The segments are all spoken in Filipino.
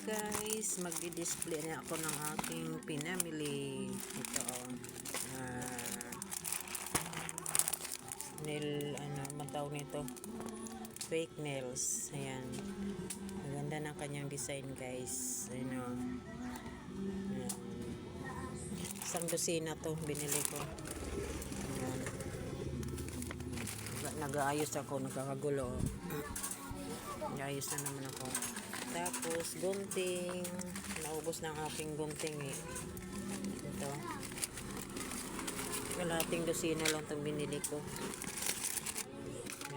guys, magdi-display na ako ng aking pinamili. Ito nail, matawag nito, fake nails. Ayan, maganda ng kanyang design guys. Ayan. Isang dosina to binili ko. Ayan. Nag-aayos ako, nagkakagulo. Nag-aayos na naman ako. Tapos gunting, naubos na ang aking gunting ito, kalahating dosina lang itong binili ko.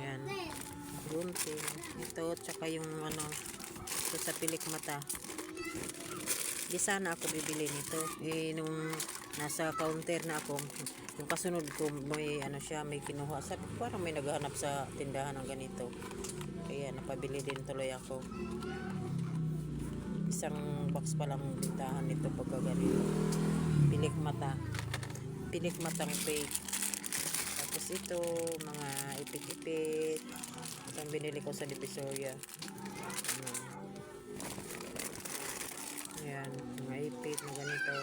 Ayan, gunting ito, tsaka yung ito sa pilik mata. Di sana ako bibili nito nung nasa counter na ako, yung kasunod ko may may kinuha, sabi ko parang may naghahanap sa tindahan ng ganito, kaya napabili din tuloy ako. Isang box pa lang bintahan nito pagka ganito. Pilik matang fake. Tapos ito, mga ipit-ipit. Itong binili ko sa Divisoria. Ayan, mga ipit na ganito.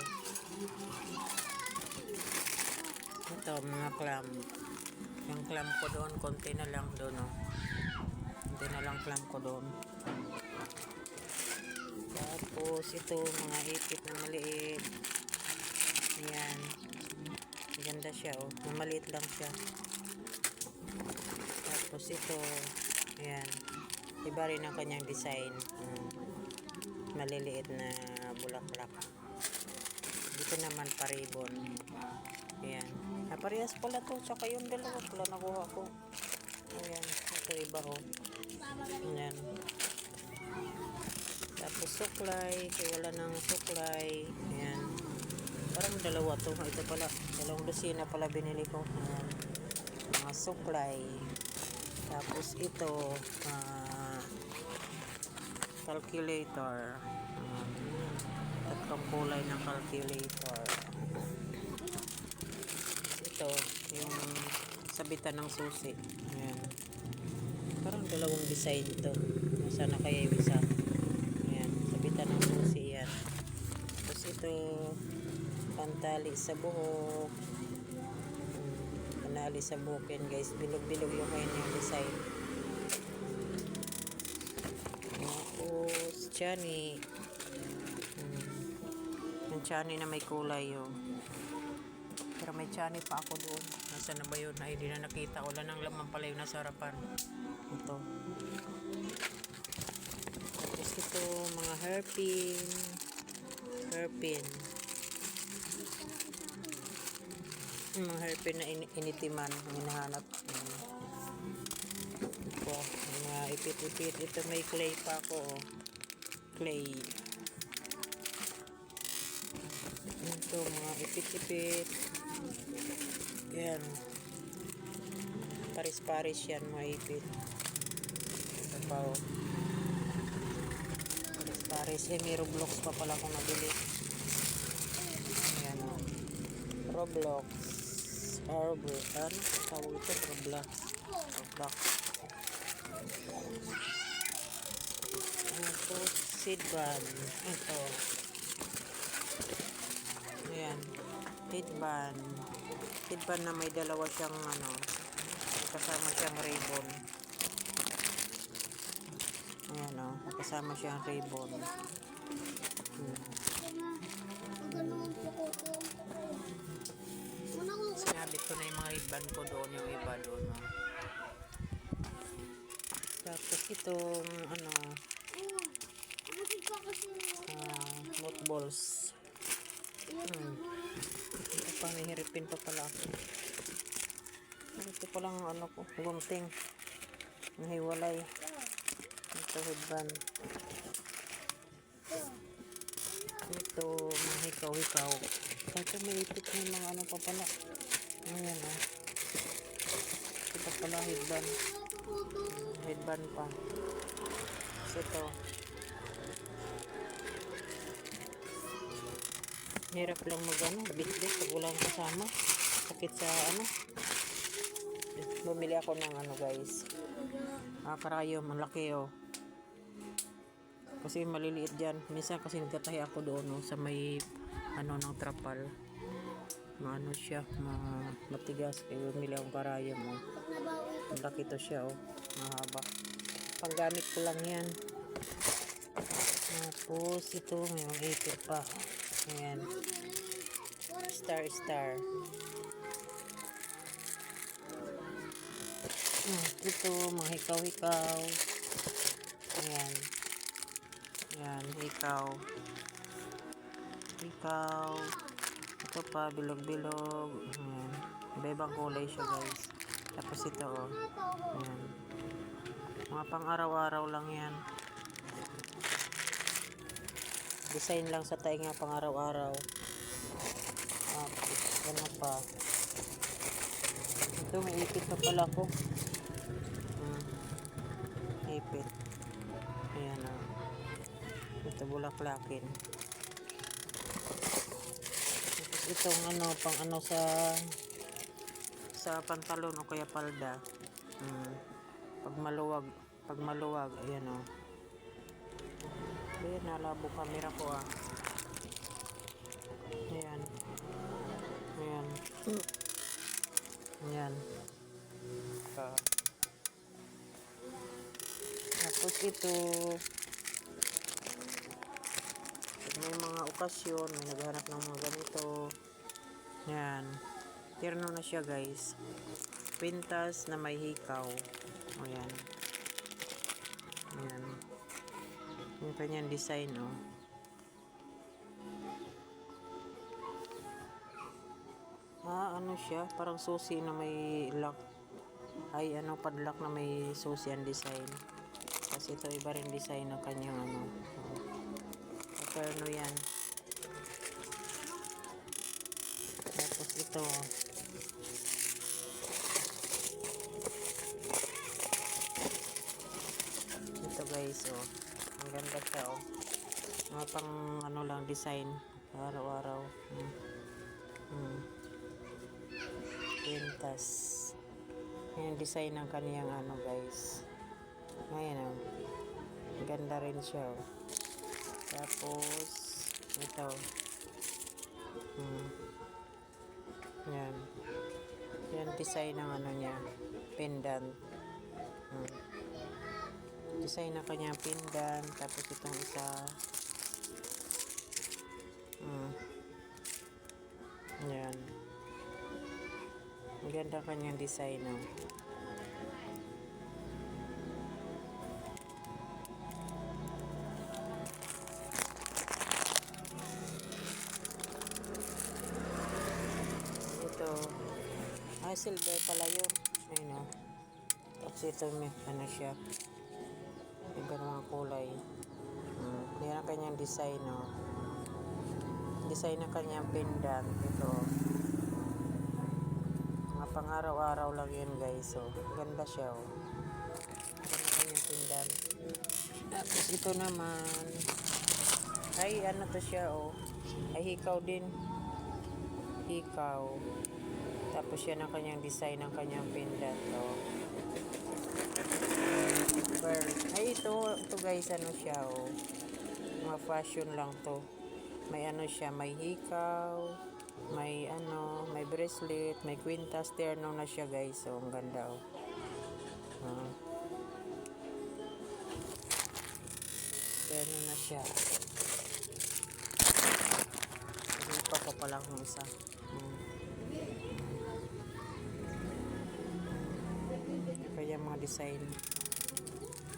Ito, mga clamp. Yung clamp ko doon, konti na lang doon. Konti na lang clamp ko doon. Tapos ito, mga ipit na maliit. Ayan, ganda siya maliit lang siya. Tapos ito, ayan, iba rin ang kanyang design. Maliliit na bulaklak. Dito naman paribon. Ayan, parehas pala to, tsaka yung dalawa pala nakuha ko. Ayan, ito iba ayan. Tapos suklay, kaya wala nang suklay. Ayan, parang dalawa to. Ito pala, dalawang dosina pala binili ko. Ayan, mga suklay. Tapos ito, calculator. Tatlong kulay ng calculator. Ito, yung sabitan ng susi. Ayan, parang dalawang design ito. Sana kaya yung isa. Sabitan ng susi yan. Tapos ito, pantali sa buhok. Panali sa buhok yan guys. Bilog-bilog yung kanyang design. Tapos chani. Yung chani na may kulay pero may chani pa ako doon. Nasa na ba yun? Ay, hindi na nakita. Wala nang laman pala yung nasa harapan. Ito. Tapos ito, mga hairpin. Mga hairpin na initiman ang hinahanap. Ito, mga ipit-ipit. Ito may clay pa ako. Clay. Ito, mga ipit-ipit. Yan. Paris-paris yan, mga ipit. Ito pa Paris. May Roblox pa pala akong nabili. Ayan Roblox. Tawag ito? Roblox. Ito, seed band. Ito. Ayan. Seed band na may dalawa siyang kasama siyang ribbon. Ayan kasama siyang ribbon. Sinabit ko na yung mga headband ko doon, yung iba doon. Tapos itong mothballs. Ito pa, may hiripin pa pala ako. Ito pa lang ko, gunting. Nahiwalay. Ito headband. Ito, mga hikaw-hikaw. Ito may ipit ng mga pa pala. Ayan Ito pa pala headband. Headband pa. Ito. Hirap lang bit-bit pag walang kasama. Sakit sa bumili ako ng guys. Karayom, malaki Kasi maliliit dyan. Minsan kasi nagtatahi ako doon no, sa may ano ng trapal. Maano siya, matigas. Kaya bumili akong karayom mo. Malaki to siya oh. Mahaba. Panggamit ko lang yan. Tapos ito, may mga ipit pa. Ayan. Star. Ito, mga hikaw-hikaw. Ayan. Ayan, hikaw. Ito pa, bilog-bilog. Ayan. Iba-ibang kulay siya guys. Tapos ito oh. Ayan. Mga pang araw-araw lang yan. Design lang sa tainga pang araw-araw. Tapos, ano pa. Ito, may ipit pa pala ko. Ipit. Ayan o. Ito, bulaklakin. Tapos, itong ano, pang ano sa pantalon o kaya palda. Pag maluwag, ayan o. Ayan, nalabo camera ko ah. Ayan. Ayan. Tapos ito, may mga okasyon, may naghanap ng mga ganito. Ayan. Terno na siya guys. Pintas na may hikaw. Ayan. Ayan. Yung kanyang design oh. Ano siya? Parang susi na may lock. Ay, ano, padlock na may susi ang design. Kasi ito iba rin design ng kanyang ano. Paterno yan. Tapos ito. Ito guys, oh. Ang ganda siya, oh. Mga pang ano lang design. Araw-araw. Pintas. Yung design ng kaniyang ano guys. Ngayon oh. Ganda rin siya oh. Tapos ito. Yan. Yan design ng ano niya. Pendant. Design ng kanyang pendant. Tapos itong isa. Yan. Ang ganda kanyang design oh. Ito. Silver pala yun. Ayun oh. Tapos ito may ano siya. Iba mga kulay. Yan ang kanyang design oh. Design ng kanyang pendant. Ito oh. Pang araw-araw lang yun guys so ganda siya oh. Ganda yung pindan. Tapos ito naman ay ano to siya oh. Ay hikaw din. Hikaw. Tapos yan ang kanyang design ng kanyang pindan oh. Ay ito guys ano siya oh. Mga fashion lang to. May ano siya, may hikaw, may ano, may bracelet, may kwintas, terno na siya guys. So, ang ganda oh. Terno na siya. Ito pa pala kung isa. Kaya mga design.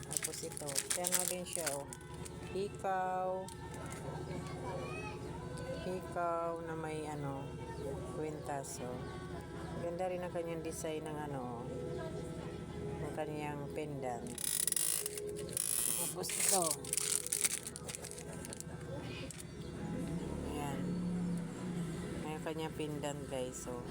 Tapos ito, terno din siya oh. Hikaw na may ano, kwintas oh. Ganda rin ang kanyang design ng ano, ng kanyang pendant. Tapos ito. Ayan. May kanyang pendant guys oh.